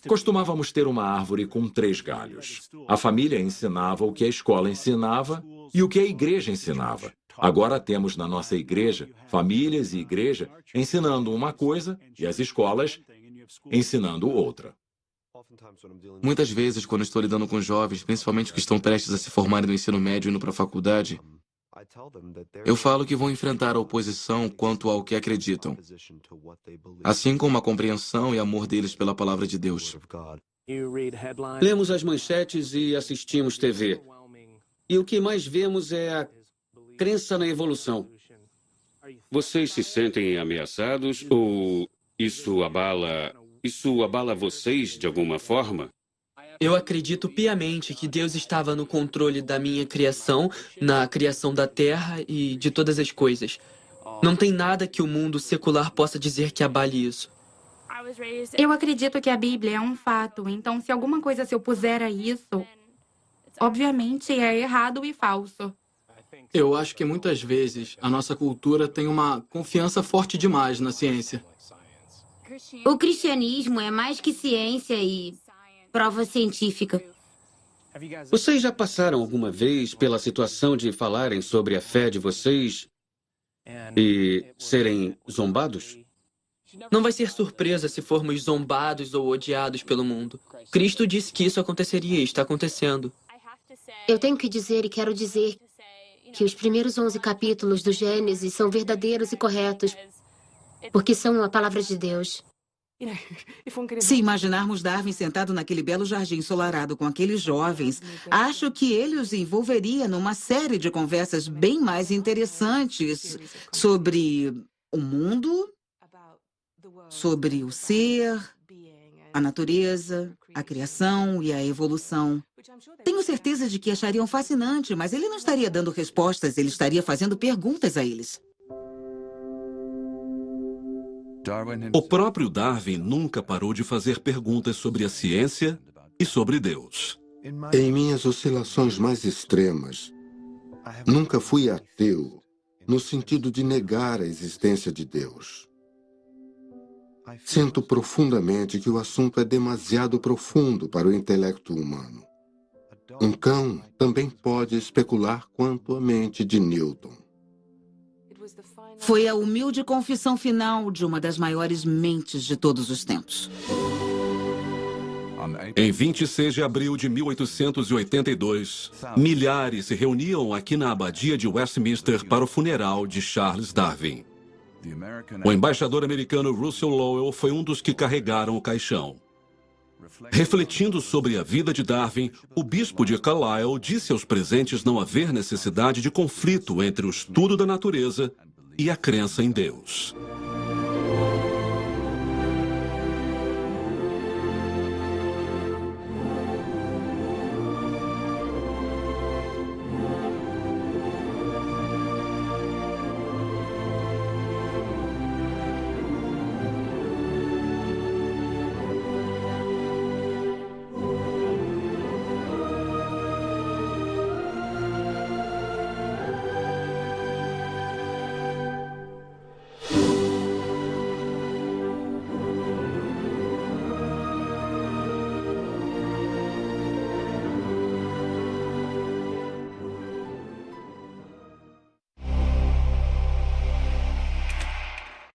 Costumávamos ter uma árvore com 3 galhos. A família ensinava o que a escola ensinava e o que a igreja ensinava. Agora temos na nossa igreja, famílias e igreja ensinando uma coisa e as escolas ensinando outra. Muitas vezes, quando estou lidando com jovens, principalmente que estão prestes a se formarem no ensino médio e indo para a faculdade, eu falo que vão enfrentar a oposição quanto ao que acreditam, assim como a compreensão e amor deles pela palavra de Deus. Lemos as manchetes e assistimos TV. E o que mais vemos é a crença na evolução. Vocês se sentem ameaçados ou isso abala vocês de alguma forma? Eu acredito piamente que Deus estava no controle da minha criação, na criação da terra e de todas as coisas. Não tem nada que o mundo secular possa dizer que abale isso. Eu acredito que a Bíblia é um fato, então se alguma coisa se opuser a isso, obviamente é errado e falso. Eu acho que muitas vezes a nossa cultura tem uma confiança forte demais na ciência. O cristianismo é mais que ciência e prova científica. Vocês já passaram alguma vez pela situação de falarem sobre a fé de vocês e serem zombados? Não vai ser surpresa se formos zombados ou odiados pelo mundo. Cristo disse que isso aconteceria e está acontecendo. Eu tenho que dizer e quero dizer que os primeiros 11 capítulos do Gênesis são verdadeiros e corretos, porque são a palavra de Deus. Se imaginarmos Darwin sentado naquele belo jardim ensolarado com aqueles jovens, acho que ele os envolveria numa série de conversas bem mais interessantes sobre o mundo, sobre o ser, a natureza, a criação e a evolução. Tenho certeza de que achariam fascinante, mas ele não estaria dando respostas, ele estaria fazendo perguntas a eles. O próprio Darwin nunca parou de fazer perguntas sobre a ciência e sobre Deus. Em minhas oscilações mais extremas, nunca fui ateu no sentido de negar a existência de Deus. Sinto profundamente que o assunto é demasiado profundo para o intelecto humano. Um cão também pode especular quanto à mente de Newton. Foi a humilde confissão final de uma das maiores mentes de todos os tempos. Em 26 de abril de 1882, milhares se reuniam aqui na abadia de Westminster para o funeral de Charles Darwin. O embaixador americano Russell Lowell foi um dos que carregaram o caixão. Refletindo sobre a vida de Darwin, o bispo de Carlisle disse aos presentes não haver necessidade de conflito entre o estudo da natureza e a crença em Deus.